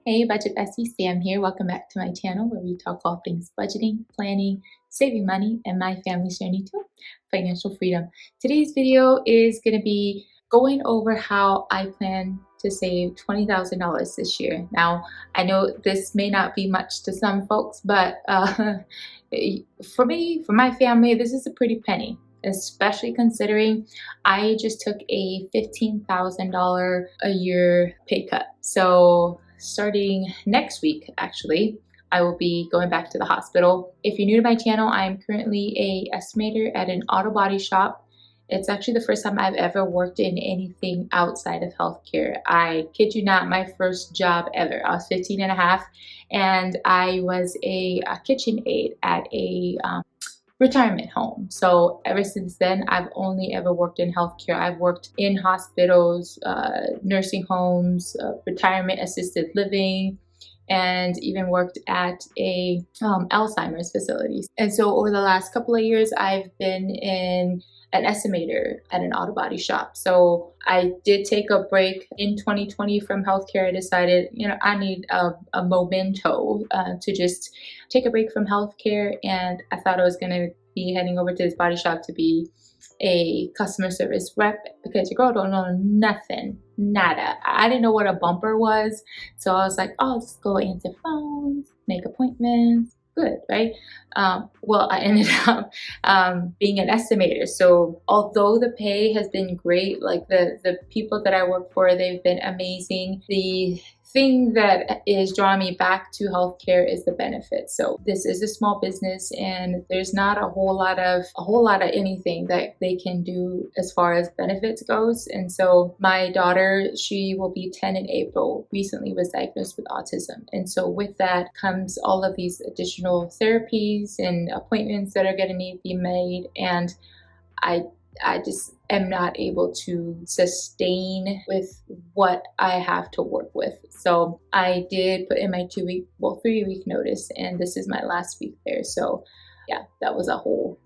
Hey, Budget Bestie, Sam here. Welcome back to my channel where we talk all things budgeting, planning, saving money, and my family's journey to financial freedom. Today's video is going to be going over how I plan to save $20,000 this year. Now, I know this may not be much to some folks, but for me, for my family, this is a pretty penny. Especially considering I just took a $15,000 a year pay cut. So starting next week, actually, I will be going back to the hospital. If you're new to my channel, I'm currently a estimator at an auto body shop. It's actually the first time I've ever worked in anything outside of healthcare. I kid you not, my first job ever. I was 15 and a half, and I was a kitchen aide at a retirement home. So ever since then, I've only ever worked in healthcare. I've worked in hospitals, nursing homes, retirement assisted living, and even worked at a Alzheimer's facility. And so over the last couple of years, I've been in an estimator at an auto body shop. So I did take a break in 2020 from healthcare. I decided, I need a memento to just take a break from healthcare. And I thought I was going to be heading over to this body shop to be a customer service rep, because your girl don't know nothing, nada. I didn't know what a bumper was. So I was like, oh, I'll just go answer phones, make appointments. Good, right? Well, I ended up being an estimator. So although the pay has been great, like the people that I work for, they've been amazing. The thing that is drawing me back to healthcare is the benefits. So this is a small business, and there's not a whole lot of anything that they can do as far as benefits goes. And so my daughter, she will be 10 in April, recently was diagnosed with autism. And so with that comes all of these additional therapies and appointments that are going to need to be made. And I just am not able to sustain with what I have to work with. So I did put in my 3-week notice, and this is my last week there. So yeah, that was a whole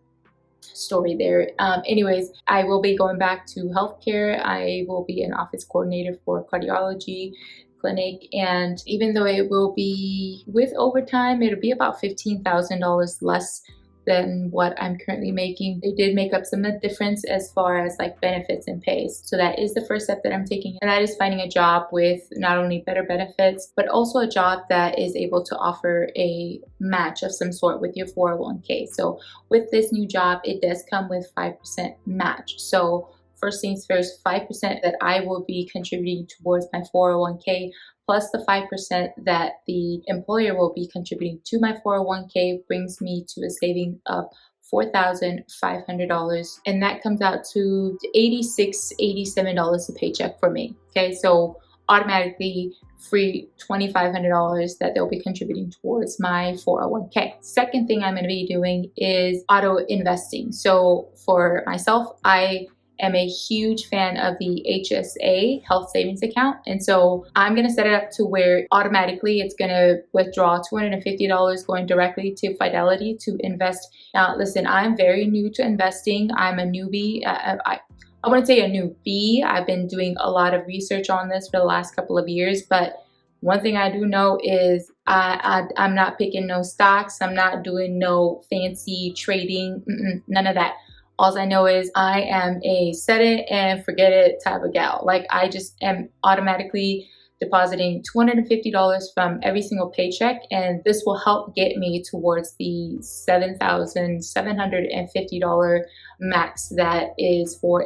story there. Anyways, I will be going back to healthcare. I will be an office coordinator for a cardiology clinic, and even though it will be with overtime, it'll be about $15,000 less than what I'm currently making. They did make up some of the difference as far as like benefits and pays. So that is the first step that I'm taking, and that is finding a job with not only better benefits, but also a job that is able to offer a match of some sort with your 401k. So with this new job, it does come with 5% match. So first things first, 5% that I will be contributing towards my 401k, plus the 5% that the employer will be contributing to my 401k, brings me to a saving of $4,500. And that comes out to $86, $87 a paycheck for me. Okay, so automatically free $2,500 that they'll be contributing towards my 401k. Second thing I'm going to be doing is auto investing. So for myself, I am a huge fan of the HSA health savings account. And so I'm going to set it up to where automatically it's going to withdraw $250 going directly to Fidelity to invest. Now, listen, I'm very new to investing. I'm a newbie. I wouldn't say a newbie. I've been doing a lot of research on this for the last couple of years, but one thing I do know is I'm not picking no stocks. I'm not doing no fancy trading, none of that. All I know is I am a set it and forget it type of gal. Like, I just am automatically depositing $250 from every single paycheck, and this will help get me towards the $7,750 max that is for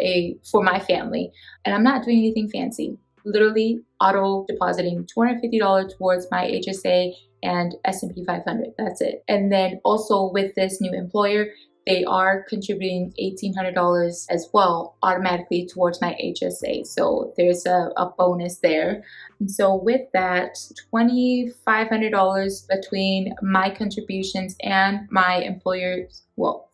my family. And I'm not doing anything fancy. Literally auto depositing $250 towards my HSA and S&P 500. That's it. And then also with this new employer, they are contributing $1,800 as well automatically towards my HSA. So there's a bonus there. And so with that, $2,500 between my contributions and my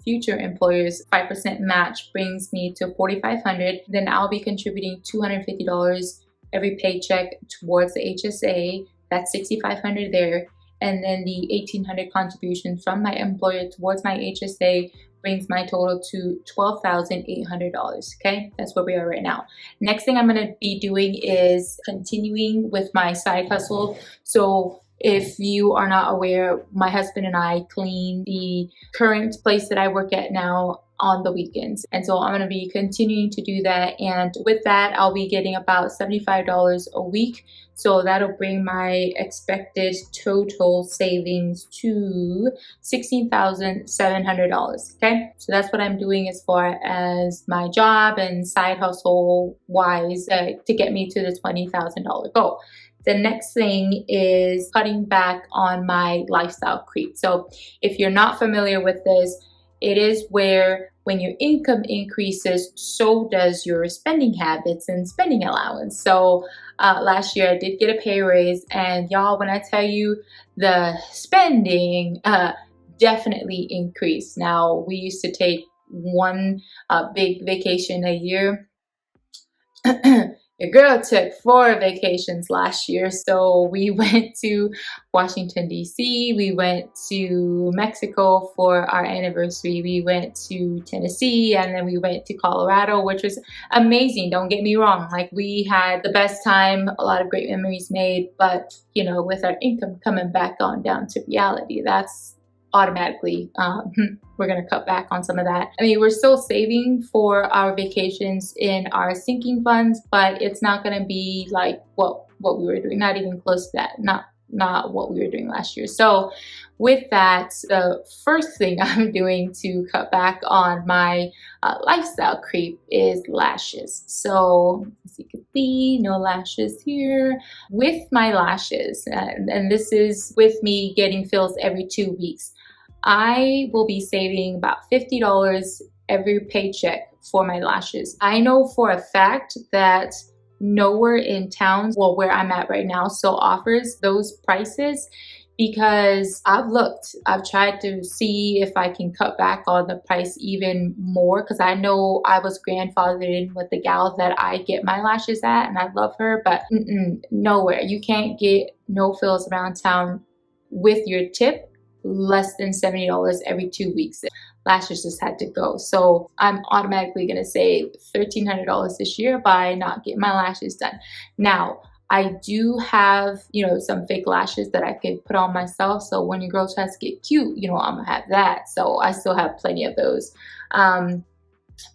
future employer's 5% match brings me to $4,500. Then I'll be contributing $250 every paycheck towards the HSA. That's $6,500 there. and then the $1,800 contribution from my employer towards my HSA brings my total to $12,800. Okay, that's where we are right now. Next thing I'm going to be doing is continuing with my side hustle. So if you are not aware, my husband and I clean the current place that I work at now on the weekends. And so I'm going to be continuing to do that. And with that, I'll be getting about $75 a week. So that'll bring my expected total savings to $16,700. Okay, so that's what I'm doing as far as my job and side hustle wise to get me to the $20,000 goal. The next thing is cutting back on my lifestyle creep. So if you're not familiar with this, it is where when your income increases, so does your spending habits and spending allowance. So last year I did get a pay raise, and y'all, when I tell you the spending definitely increased. Now, we used to take one big vacation a year. Your girl took 4 vacations last year. So we went to Washington, D.C. We went to Mexico for our anniversary. We went to Tennessee, and then we went to Colorado, which was amazing. Don't get me wrong. Like, we had the best time, a lot of great memories made, but you know, with our income coming back on down to reality, that's automatically we're going to cut back on some of that. I mean, we're still saving for our vacations in our sinking funds, but it's not going to be like what we were doing, not even close to that, not what we were doing last year. So with that, the first thing I'm doing to cut back on my lifestyle creep is lashes. So as you can see, no lashes here. With my lashes, and this is with me getting fills every 2 weeks, I will be saving about $50 every paycheck for my lashes. I know for a fact that nowhere in town, well, where I'm at right now, still offers those prices, because I've tried to see if I can cut back on the price even more, because I know I was grandfathered in with the gal that I get my lashes at, and I love her, but nowhere. You can't get no fills around town with your tip less than $70 every 2 weeks. Lashes just had to go. So I'm automatically going to save $1,300 this year by not getting my lashes done. Now, I do have, you know, some fake lashes that I could put on myself. So when your girl tries to get cute, you know, I'm going to have that. So I still have plenty of those.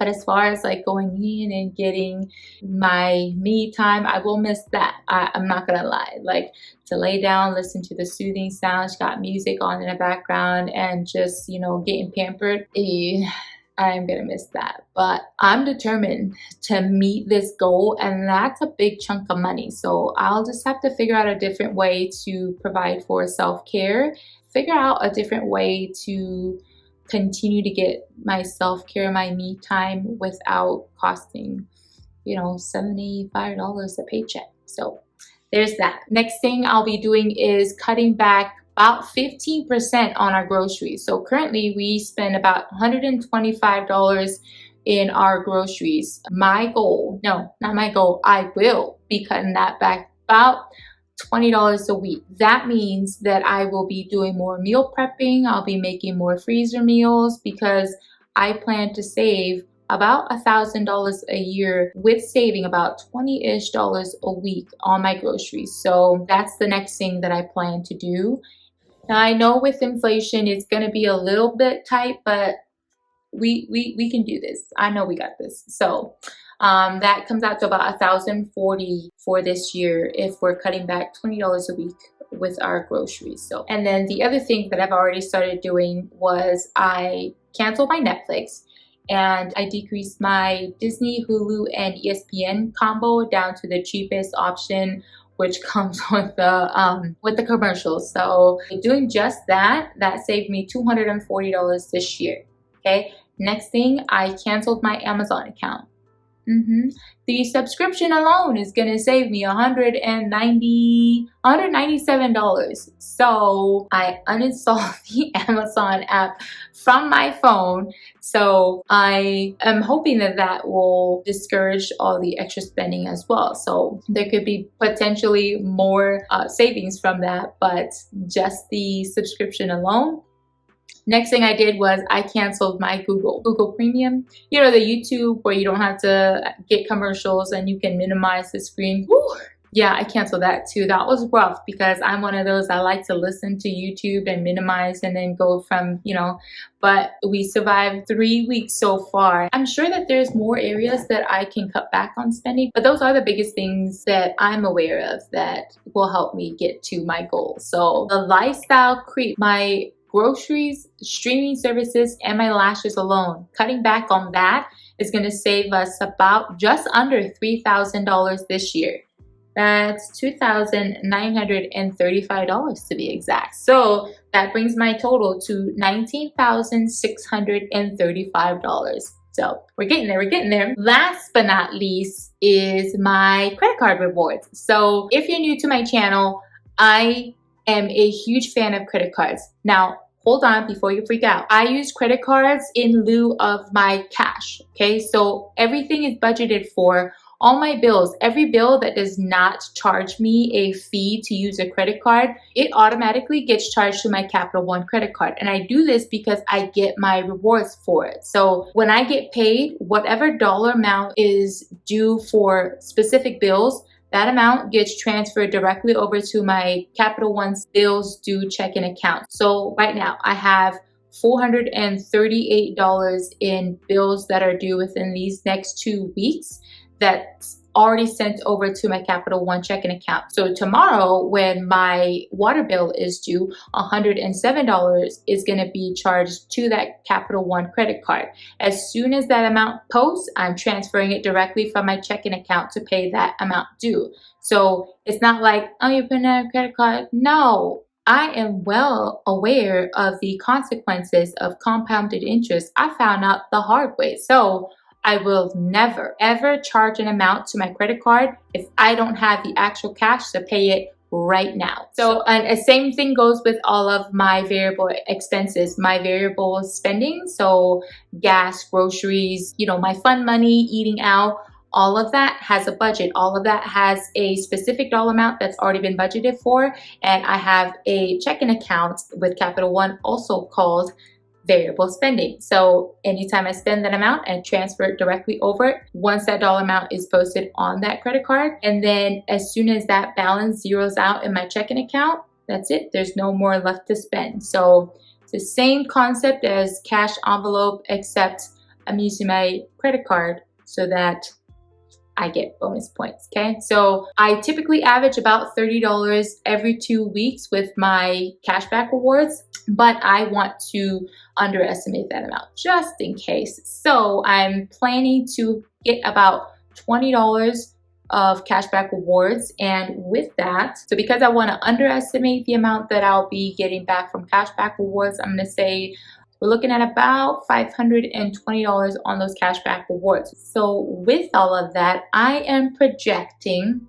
But as far as like going in and getting my me time, I will miss that. I'm not gonna lie. Like, to lay down, listen to the soothing sounds, got music on in the background, and just, you know, getting pampered. I'm gonna miss that. But I'm determined to meet this goal, and that's a big chunk of money. So I'll just have to figure out a different way to provide for self-care, figure out a different way to continue to get my self-care, my me time without costing, you know, $75 a paycheck. So there's that. Next thing I'll be doing is cutting back about 15% on our groceries. So currently we spend about $125 in our groceries. My goal, no, not my goal, I will be cutting that back about $20 a week. That means that I will be doing more meal prepping. I'll be making more freezer meals, because I plan to save about $1,000 a year with saving about $20-ish a week on my groceries. So that's the next thing that I plan to do. Now, I know with inflation it's going to be a little bit tight, but we can do this. I know we got this. So that comes out to about $1,040 for this year if we're cutting back $20 a week with our groceries. So, and then the other thing that I've already started doing was I canceled my Netflix, and I decreased my Disney, Hulu, and ESPN combo down to the cheapest option, which comes with the commercials. So doing just that saved me $240 this year. Okay. Next thing, I canceled my Amazon account. The subscription alone is going to save me $197. So I uninstalled the Amazon app from my phone. So I am hoping that that will discourage all the extra spending as well. So there could be potentially more savings from that, but just the subscription alone. Next thing I did was I canceled my Google Premium. You know, the YouTube where you don't have to get commercials and you can minimize the screen. Woo! Yeah, I canceled that too. That was rough because I'm one of those, I like to listen to YouTube and minimize and then go from, you know, but we survived 3 weeks so far. I'm sure that there's more areas that I can cut back on spending, but those are the biggest things that I'm aware of that will help me get to my goal. So the lifestyle creep, my groceries, streaming services, and my lashes alone. Cutting back on that is going to save us about just under $3,000 this year. That's $2,935 to be exact. So that brings my total to $19,635. So we're getting there. Last but not least is my credit card rewards. So if you're new to my channel, I am a huge fan of credit cards. Now, hold on before you freak out. I use credit cards in lieu of my cash, okay? So everything is budgeted for. All my bills, every bill that does not charge me a fee to use a credit card, it automatically gets charged to my Capital One credit card. And I do this because I get my rewards for it. So when I get paid, whatever dollar amount is due for specific bills, that amount gets transferred directly over to my Capital One's bills due checking account. So right now I have $438 in bills that are due within these next 2 weeks that's already sent over to my Capital One checking account. So tomorrow when my water bill is due, $107 is going to be charged to that Capital One credit card. As soon as that amount posts, I'm transferring it directly from my checking account to pay that amount due. So it's not like, oh, you put in a credit card. No, I am well aware of the consequences of compounded interest. I found out the hard way. So I will never, ever charge an amount to my credit card if I don't have the actual cash to pay it right now. So, and the same thing goes with all of my variable expenses, my variable spending. So gas, groceries, you know, my fun money, eating out, all of that has a budget. All of that has a specific dollar amount that's already been budgeted for. And I have a checking account with Capital One also called variable spending. So anytime I spend that amount and transfer it directly over once that dollar amount is posted on that credit card. And then as soon as that balance zeroes out in my checking account, that's it. There's no more left to spend. So it's the same concept as cash envelope, except I'm using my credit card so that I get bonus points, okay? So I typically average about $30 every 2 weeks with my cashback rewards, but I want to underestimate that amount just in case. So I'm planning to get about $20 of cashback rewards, and with that, so because I want to underestimate the amount that I'll be getting back from cashback rewards, I'm going to say we're looking at about $520 on those cashback rewards. So with all of that, I am projecting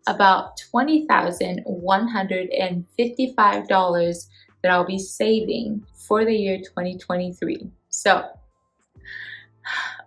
about $20,155 that I'll be saving for the year 2023. So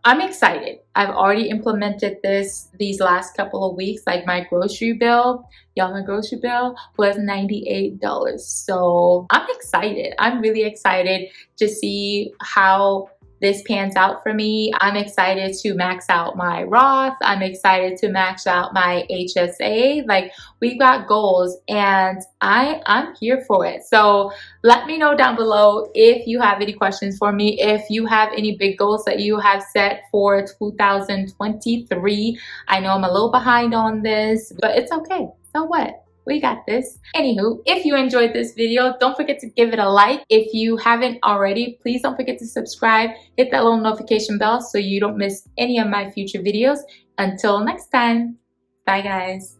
I'm excited. I've already implemented these last couple of weeks. Like my grocery bill, my grocery bill was $98. So I'm excited. I'm really excited to see how this pans out for me. I'm excited to max out my Roth. I'm excited to max out my HSA. Like, we've got goals and I'm here for it. So let me know down below if you have any questions for me, if you have any big goals that you have set for 2023. I know I'm a little behind on this, but it's okay. So what? We got this. Anywho, if you enjoyed this video, don't forget to give it a like. If you haven't already, please don't forget to subscribe. Hit that little notification bell so you don't miss any of my future videos. Until next time, bye guys.